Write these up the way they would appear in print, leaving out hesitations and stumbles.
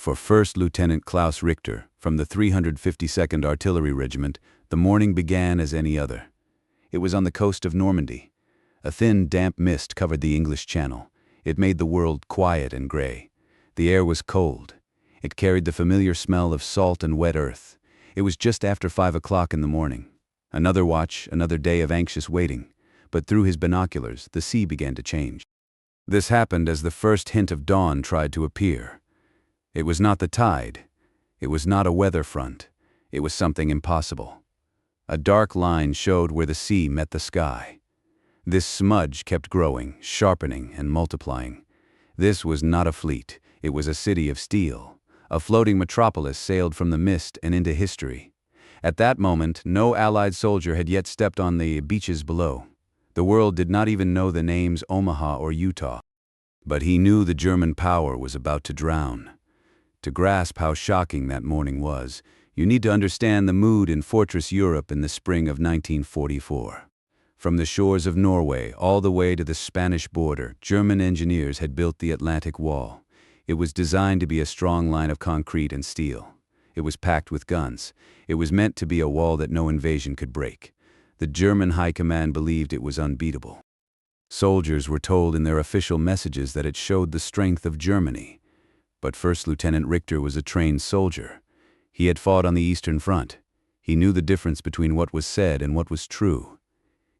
For First Lieutenant Klaus Richter, from the 352nd Artillery Regiment, the morning began as any other. It was on the coast of Normandy. A thin, damp mist covered the English Channel. It made the world quiet and gray. The air was cold. It carried the familiar smell of salt and wet earth. It was just after 5 o'clock in the morning. Another watch, another day of anxious waiting. But through his binoculars, the sea began to change. This happened as the first hint of dawn tried to appear. It was not the tide. It was not a weather front. It was something impossible. A dark line showed where the sea met the sky. This smudge kept growing, sharpening, and multiplying. This was not a fleet. It was a city of steel. A floating metropolis sailed from the mist and into history. At that moment, no Allied soldier had yet stepped on the beaches below. The world did not even know the names Omaha or Utah. But he knew the German power was about to drown. To grasp how shocking that morning was, you need to understand the mood in Fortress Europe in the spring of 1944. From the shores of Norway all the way to the Spanish border, German engineers had built the Atlantic Wall. It was designed to be a strong line of concrete and steel. It was packed with guns. It was meant to be a wall that no invasion could break. The German High Command believed it was unbeatable. Soldiers were told in their official messages that it showed the strength of Germany. But First Lieutenant Richter was a trained soldier. He had fought on the Eastern Front. He knew the difference between what was said and what was true.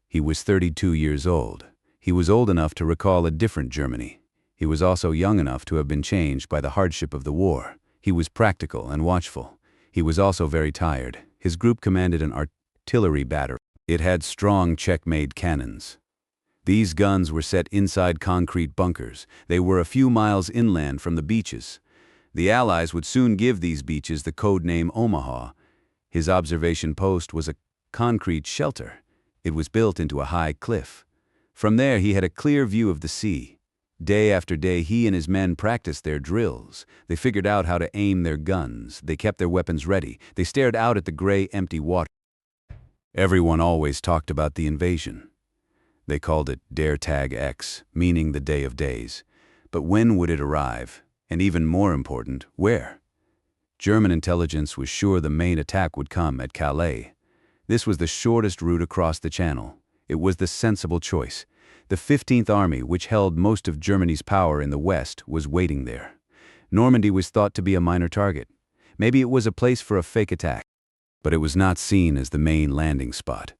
He was 32 years old. He was old enough to recall a different Germany. He was also young enough to have been changed by the hardship of the war. He was practical and watchful. He was also very tired. His group commanded an artillery battery. It had strong check-made cannons. These guns were set inside concrete bunkers. They were a few miles inland from the beaches. The Allies would soon give these beaches the code name Omaha. His observation post was a concrete shelter. It was built into a high cliff. From there he had a clear view of the sea. Day after day he and his men practiced their drills. They figured out how to aim their guns. They kept their weapons ready. They stared out at the gray, empty water. Everyone always talked about the invasion. They called it Der Tag X, meaning the Day of Days. But when would it arrive? And even more important, where? German intelligence was sure the main attack would come at Calais. This was the shortest route across the Channel. It was the sensible choice. The 15th Army, which held most of Germany's power in the West, was waiting there. Normandy was thought to be a minor target. Maybe it was a place for a fake attack. But it was not seen as the main landing spot.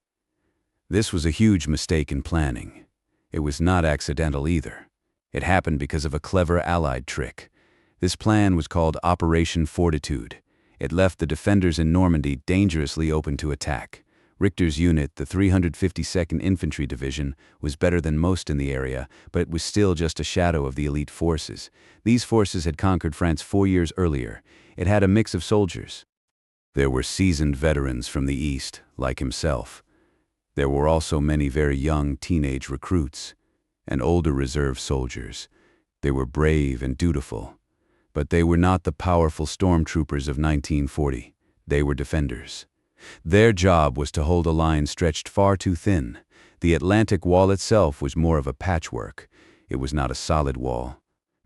This was a huge mistake in planning. It was not accidental either. It happened because of a clever Allied trick. This plan was called Operation Fortitude. It left the defenders in Normandy dangerously open to attack. Richter's unit, the 352nd Infantry Division, was better than most in the area, but it was still just a shadow of the elite forces. These forces had conquered France 4 years earlier. It had a mix of soldiers. There were seasoned veterans from the East, like himself. There were also many very young teenage recruits and older reserve soldiers. They were brave and dutiful, but they were not the powerful stormtroopers of 1940. They were defenders. Their job was to hold a line stretched far too thin. The Atlantic Wall itself was more of a patchwork. It was not a solid wall.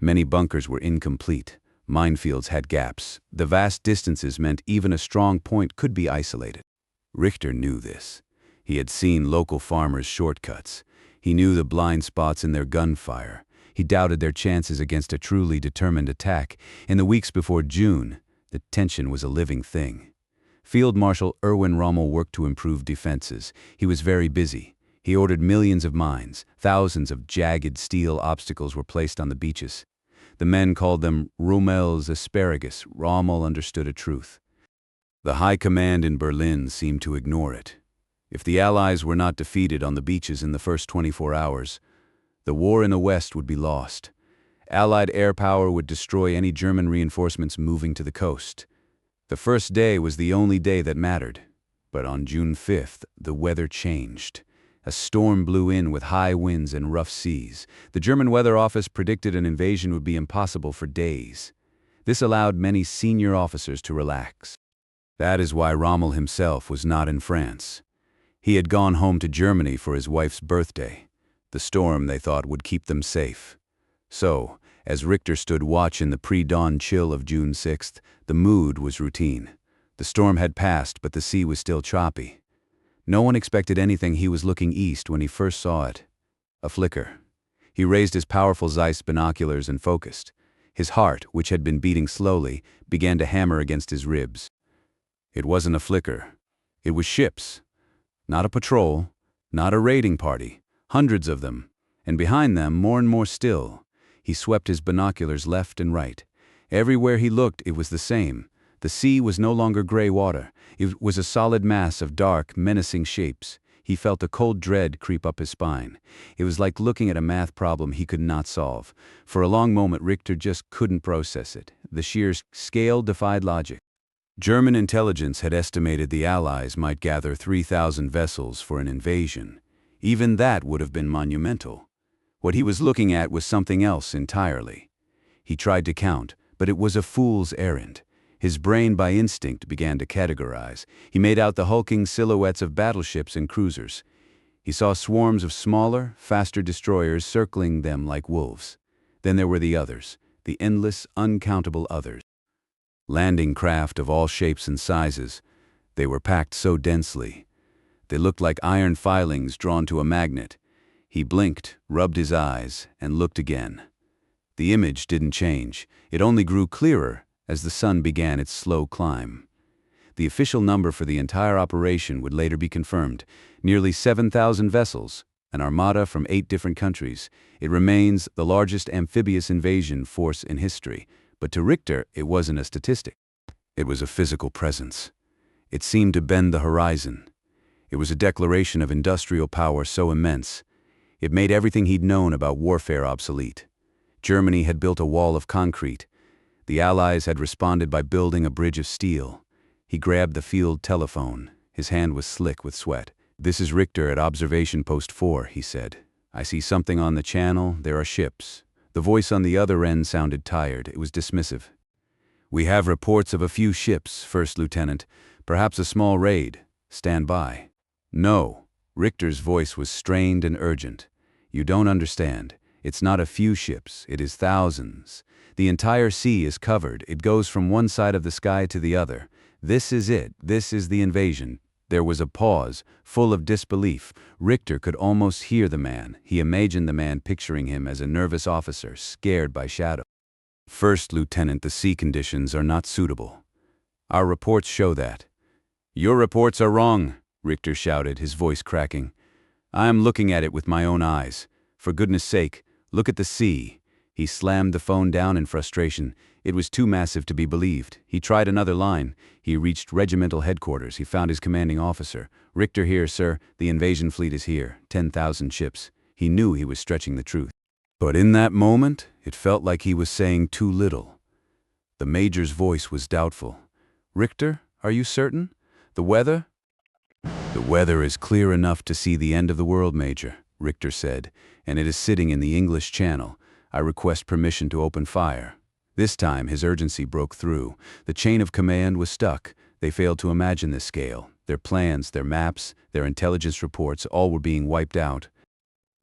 Many bunkers were incomplete. Minefields had gaps. The vast distances meant even a strong point could be isolated. Richter knew this. He had seen local farmers' shortcuts. He knew the blind spots in their gunfire. He doubted their chances against a truly determined attack. In the weeks before June, the tension was a living thing. Field Marshal Erwin Rommel worked to improve defenses. He was very busy. He ordered millions of mines. Thousands of jagged steel obstacles were placed on the beaches. The men called them Rommel's asparagus. Rommel understood a truth. The High Command in Berlin seemed to ignore it. If the Allies were not defeated on the beaches in the first 24 hours, the war in the West would be lost. Allied air power would destroy any German reinforcements moving to the coast. The first day was the only day that mattered. But on June 5th, the weather changed. A storm blew in with high winds and rough seas. The German Weather Office predicted an invasion would be impossible for days. This allowed many senior officers to relax. That is why Rommel himself was not in France. He had gone home to Germany for his wife's birthday. The storm, they thought, would keep them safe. So, As Richter stood watch in the pre-dawn chill of June 6th, the mood was routine. The storm had passed, but the sea was still choppy. No one expected anything. He was looking east when he first saw it. A flicker. He raised his powerful Zeiss binoculars and focused. His heart, which had been beating slowly, began to hammer against his ribs. It wasn't a flicker. It was ships. Not a patrol, not a raiding party. Hundreds of them. And behind them, more and more still. He swept his binoculars left and right. Everywhere he looked, it was the same. The sea was no longer gray water. It was a solid mass of dark, menacing shapes. He felt a cold dread creep up his spine. It was like looking at a math problem he could not solve. For a long moment, Richter just couldn't process it. The sheer scale defied logic. German intelligence had estimated the Allies might gather 3,000 vessels for an invasion. Even that would have been monumental. What he was looking at was something else entirely. He tried to count, but it was a fool's errand. His brain by instinct began to categorize. He made out the hulking silhouettes of battleships and cruisers. He saw swarms of smaller, faster destroyers circling them like wolves. Then there were the others, the endless, uncountable others. Landing craft of all shapes and sizes. They were packed so densely. They looked like iron filings drawn to a magnet. He blinked, rubbed his eyes, and looked again. The image didn't change. It only grew clearer as the sun began its slow climb. The official number for the entire operation would later be confirmed. Nearly 7,000 vessels, an armada from 8 different countries. It remains the largest amphibious invasion force in history. But to Richter, it wasn't a statistic. It was a physical presence. It seemed to bend the horizon. It was a declaration of industrial power so immense. It made everything he'd known about warfare obsolete. Germany had built a wall of concrete. The Allies had responded by building a bridge of steel. He grabbed the field telephone. His hand was slick with sweat. "This is Richter at Observation Post 4, he said. "I see something on the channel. There are ships." The voice on the other end sounded tired. It was dismissive. "We have reports of a few ships, First Lieutenant. Perhaps a small raid. Stand by." "No." Richter's voice was strained and urgent. "You don't understand. It's not a few ships. It is thousands. The entire sea is covered. It goes from one side of the sky to the other. This is it. This is the invasion." There was a pause, full of disbelief. Richter could almost hear the man. He imagined the man picturing him as a nervous officer, scared by shadow. "First Lieutenant, the sea conditions are not suitable. Our reports show that." "Your reports are wrong," Richter shouted, his voice cracking. "I am looking at it with my own eyes. For goodness sake, look at the sea." He slammed the phone down in frustration. It was too massive to be believed. He tried another line. He reached regimental headquarters. He found his commanding officer. "Richter here, sir. The invasion fleet is here. 10,000 ships." He knew he was stretching the truth. But in that moment, it felt like he was saying too little. The major's voice was doubtful. "Richter, are you certain? The weather?" "The weather is clear enough to see the end of the world, Major," Richter said, "and it is sitting in the English Channel. I request permission to open fire." This time, his urgency broke through. The chain of command was stuck. They failed to imagine this scale. Their plans, their maps, their intelligence reports, all were being wiped out.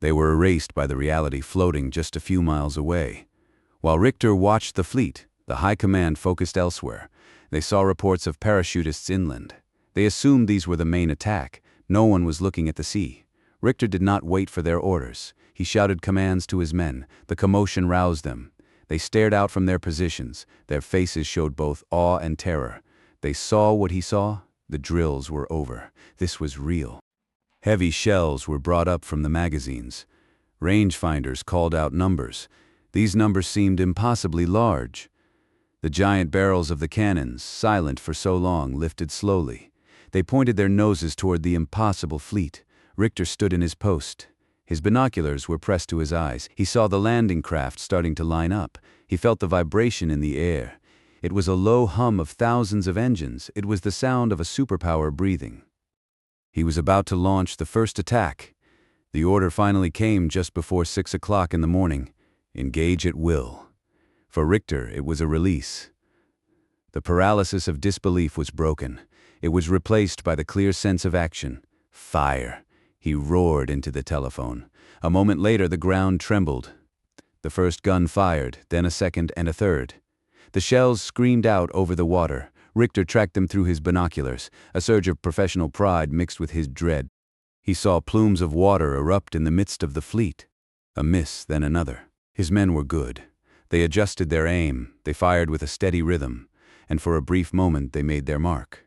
They were erased by the reality floating just a few miles away. While Richter watched the fleet, the high command focused elsewhere. They saw reports of parachutists inland. They assumed these were the main attack. No one was looking at the sea. Richter did not wait for their orders. He shouted commands to his men. The commotion roused them. They stared out from their positions. Their faces showed both awe and terror. They saw what he saw. The drills were over. This was real. Heavy shells were brought up from the magazines. Rangefinders called out numbers. These numbers seemed impossibly large. The giant barrels of the cannons, silent for so long, lifted slowly. They pointed their noses toward the impossible fleet. Richter stood in his post. His binoculars were pressed to his eyes. He saw the landing craft starting to line up. He felt the vibration in the air. It was a low hum of thousands of engines. It was the sound of a superpower breathing. He was about to launch the first attack. The order finally came just before 6 o'clock in the morning. Engage at will. For Richter, it was a release. The paralysis of disbelief was broken. It was replaced by the clear sense of action. Fire. He roared into the telephone. A moment later, the ground trembled. The first gun fired, then a second and a third. The shells screamed out over the water. Richter tracked them through his binoculars, a surge of professional pride mixed with his dread. He saw plumes of water erupt in the midst of the fleet. A miss, then another. His men were good. They adjusted their aim, they fired with a steady rhythm, and for a brief moment they made their mark.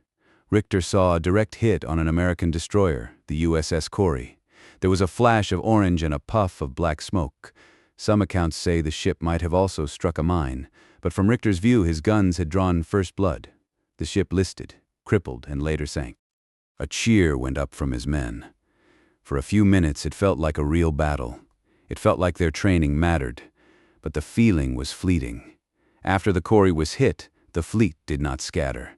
Richter saw a direct hit on an American destroyer, the USS Decoy. There was a flash of orange and a puff of black smoke. Some accounts say the ship might have also struck a mine, but from Richter's view his guns had drawn first blood. The ship listed, crippled, and later sank. A cheer went up from his men. For a few minutes it felt like a real battle. It felt like their training mattered, but the feeling was fleeting. After the Decoy was hit, the fleet did not scatter.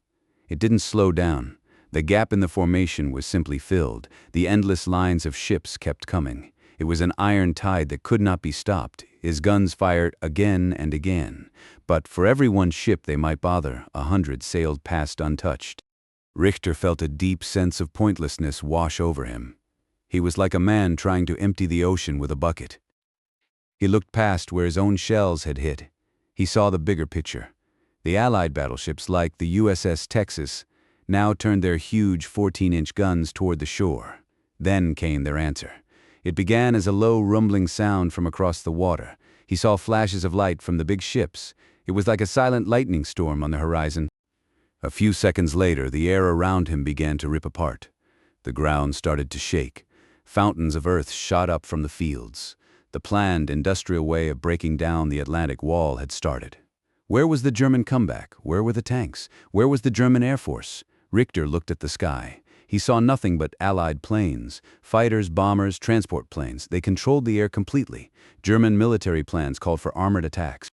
It didn't slow down. The gap in the formation was simply filled. The endless lines of ships kept coming. It was an iron tide that could not be stopped. His guns fired again and again. But for every one ship they might bother, 100 sailed past untouched. Richter felt a deep sense of pointlessness wash over him. He was like a man trying to empty the ocean with a bucket. He looked past where his own shells had hit. He saw the bigger picture. The Allied battleships, like the USS Texas, now turned their huge 14-inch guns toward the shore. Then came their answer. It began as a low rumbling sound from across the water. He saw flashes of light from the big ships. It was like a silent lightning storm on the horizon. A few seconds later, the air around him began to rip apart. The ground started to shake. Fountains of earth shot up from the fields. The planned industrial way of breaking down the Atlantic Wall had started. Where was the German comeback? Where were the tanks? Where was the German Air Force? Richter looked at the sky. He saw nothing but Allied planes, fighters, bombers, transport planes. They controlled the air completely. German military plans called for armored attacks.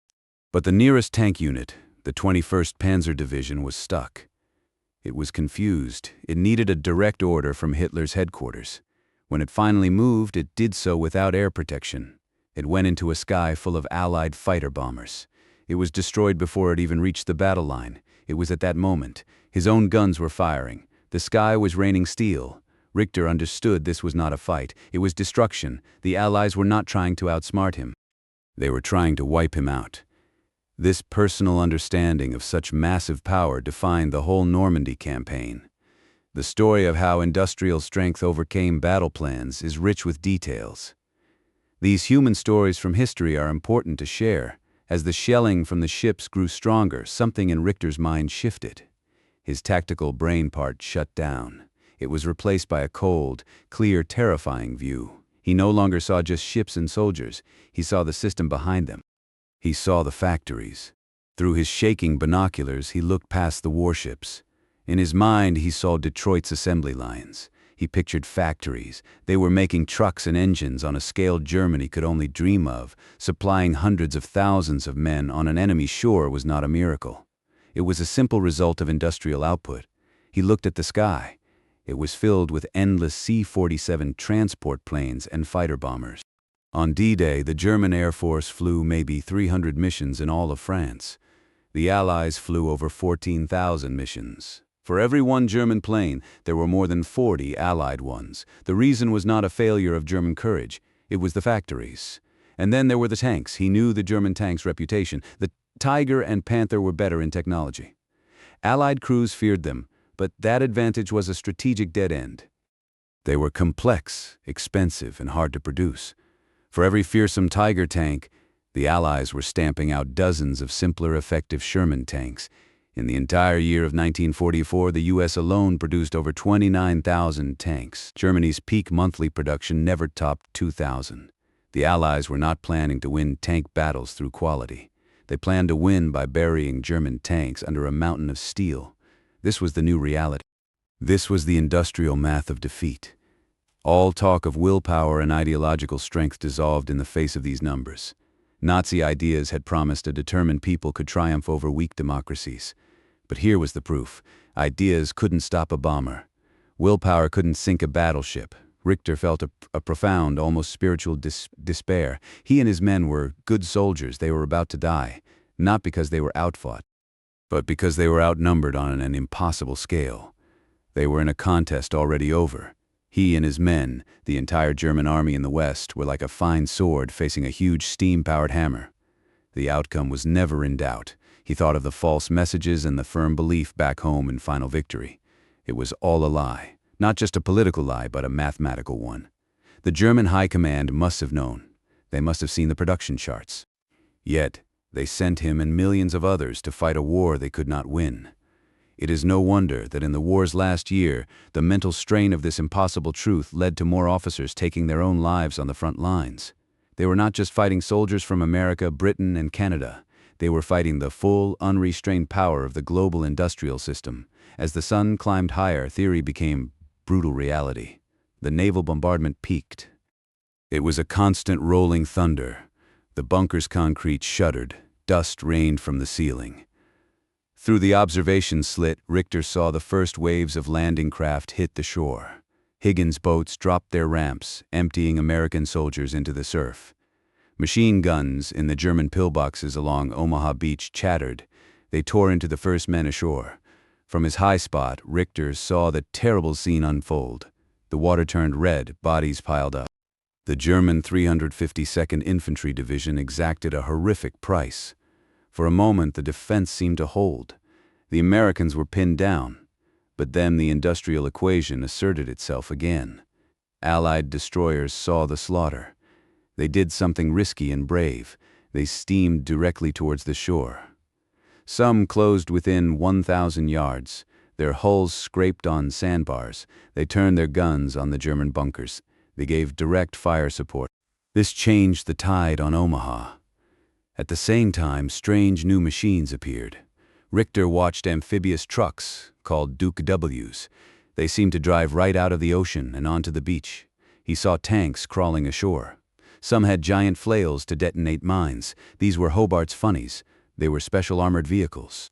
But the nearest tank unit, the 21st Panzer Division, was stuck. It was confused. It needed a direct order from Hitler's headquarters. When it finally moved, it did so without air protection. It went into a sky full of Allied fighter bombers. It was destroyed before it even reached the battle line. It was at that moment. His own guns were firing. The sky was raining steel. Richter understood this was not a fight. It was destruction. The Allies were not trying to outsmart him. They were trying to wipe him out. This personal understanding of such massive power defined the whole Normandy campaign. The story of how industrial strength overcame battle plans is rich with details. These human stories from history are important to share. As the shelling from the ships grew stronger, something in Richter's mind shifted. His tactical brain part shut down. It was replaced by a cold, clear, terrifying view. He no longer saw just ships and soldiers. He saw the system behind them. He saw the factories. Through his shaking binoculars, he looked past the warships. In his mind, he saw Detroit's assembly lines. He pictured factories. They were making trucks and engines on a scale Germany could only dream of. Supplying hundreds of thousands of men on an enemy shore was not a miracle. It was a simple result of industrial output. He looked at the sky. It was filled with endless C-47 transport planes and fighter bombers. On D-Day, the German Air Force flew maybe 300 missions in all of France. The Allies flew over 14,000 missions. For every one German plane, there were more than 40 Allied ones. The reason was not a failure of German courage. It was the factories. And then there were the tanks. He knew the German tanks' reputation. The Tiger and Panther were better in technology. Allied crews feared them, but that advantage was a strategic dead end. They were complex, expensive, and hard to produce. For every fearsome Tiger tank, the Allies were stamping out dozens of simpler, effective Sherman tanks. In the entire year of 1944, the U.S. alone produced over 29,000 tanks. Germany's peak monthly production never topped 2,000. The Allies were not planning to win tank battles through quality. They planned to win by burying German tanks under a mountain of steel. This was the new reality. This was the industrial math of defeat. All talk of willpower and ideological strength dissolved in the face of these numbers. Nazi ideas had promised a determined people could triumph over weak democracies. But here was the proof. Ideas couldn't stop a bomber. Willpower couldn't sink a battleship. Richter felt a profound, almost spiritual despair. He and his men were good soldiers. They were about to die, not because they were outfought, but because they were outnumbered on an impossible scale. They were in a contest already over. He and his men, the entire German army in the West, were like a fine sword facing a huge steam-powered hammer. The outcome was never in doubt. He thought of the false messages and the firm belief back home in final victory. It was all a lie, not just a political lie, but a mathematical one. The German high command must have known. They must have seen the production charts. Yet, they sent him and millions of others to fight a war they could not win. It is no wonder that in the war's last year, the mental strain of this impossible truth led to more officers taking their own lives on the front lines. They were not just fighting soldiers from America, Britain, and Canada. They were fighting the full, unrestrained power of the global industrial system. As the sun climbed higher, theory became brutal reality. The naval bombardment peaked. It was a constant rolling thunder. The bunker's concrete shuddered. Dust rained from the ceiling. Through the observation slit, Richter saw the first waves of landing craft hit the shore. Higgins' boats dropped their ramps, emptying American soldiers into the surf. Machine guns in the German pillboxes along Omaha Beach chattered. They tore into the first men ashore. From his high spot, Richter saw the terrible scene unfold. The water turned red, bodies piled up. The German 352nd Infantry Division exacted a horrific price. For a moment, the defense seemed to hold. The Americans were pinned down. But then the industrial equation asserted itself again. Allied destroyers saw the slaughter. They did something risky and brave. They steamed directly towards the shore. Some closed within 1,000 yards. Their hulls scraped on sandbars. They turned their guns on the German bunkers. They gave direct fire support. This changed the tide on Omaha. At the same time, strange new machines appeared. Richter watched amphibious trucks, called Duke Ws. They seemed to drive right out of the ocean and onto the beach. He saw tanks crawling ashore. Some had giant flails to detonate mines. These were Hobart's funnies. They were special armored vehicles.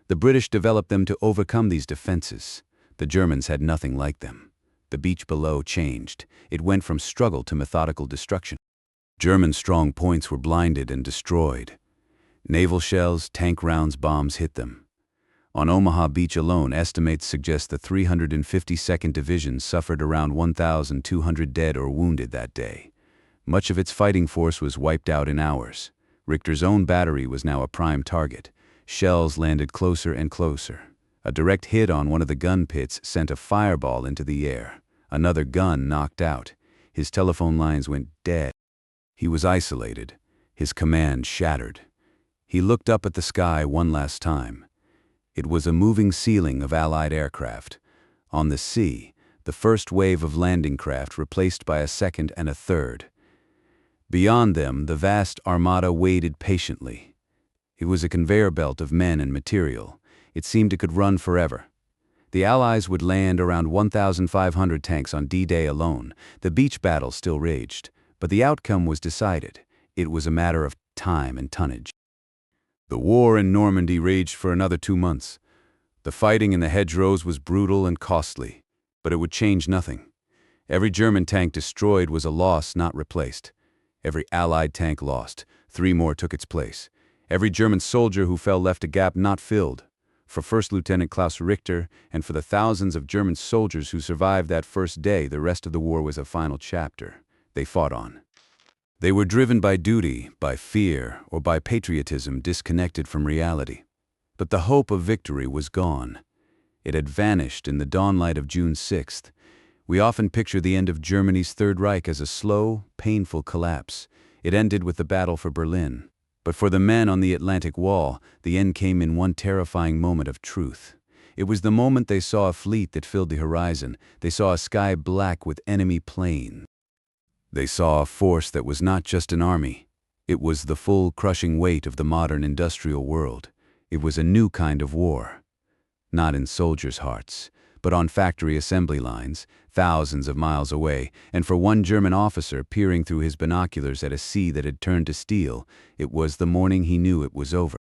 The British developed them to overcome these defenses. The Germans had nothing like them. The beach below changed. It went from struggle to methodical destruction. German strong points were blinded and destroyed. Naval shells, tank rounds, bombs hit them. On Omaha Beach alone, estimates suggest the 352nd Division suffered around 1,200 dead or wounded that day. Much of its fighting force was wiped out in hours. Richter's own battery was now a prime target. Shells landed closer and closer. A direct hit on one of the gun pits sent a fireball into the air. Another gun knocked out. His telephone lines went dead. He was isolated. His command shattered. He looked up at the sky one last time. It was a moving ceiling of Allied aircraft. On the sea, the first wave of landing craft replaced by a second and a third. Beyond them, the vast armada waited patiently. It was a conveyor belt of men and material. It seemed it could run forever. The Allies would land around 1,500 tanks on D-Day alone. The beach battle still raged. But the outcome was decided. It was a matter of time and tonnage. The war in Normandy raged for another 2 months. The fighting in the hedgerows was brutal and costly, but it would change nothing. Every German tank destroyed was a loss not replaced. Every Allied tank lost. 3 more took its place. Every German soldier who fell left a gap not filled. For First Lieutenant Klaus Richter and for the thousands of German soldiers who survived that first day, the rest of the war was a final chapter. They fought on. They were driven by duty, by fear, or by patriotism disconnected from reality. But the hope of victory was gone. It had vanished in the dawnlight of June 6th. We often picture the end of Germany's Third Reich as a slow, painful collapse. It ended with the battle for Berlin. But for the men on the Atlantic Wall, the end came in one terrifying moment of truth. It was the moment they saw a fleet that filled the horizon. They saw a sky black with enemy planes. They saw a force that was not just an army. It was the full crushing weight of the modern industrial world. It was a new kind of war. Not in soldiers' hearts, but on factory assembly lines, thousands of miles away, and for one German officer peering through his binoculars at a sea that had turned to steel, it was the morning he knew it was over.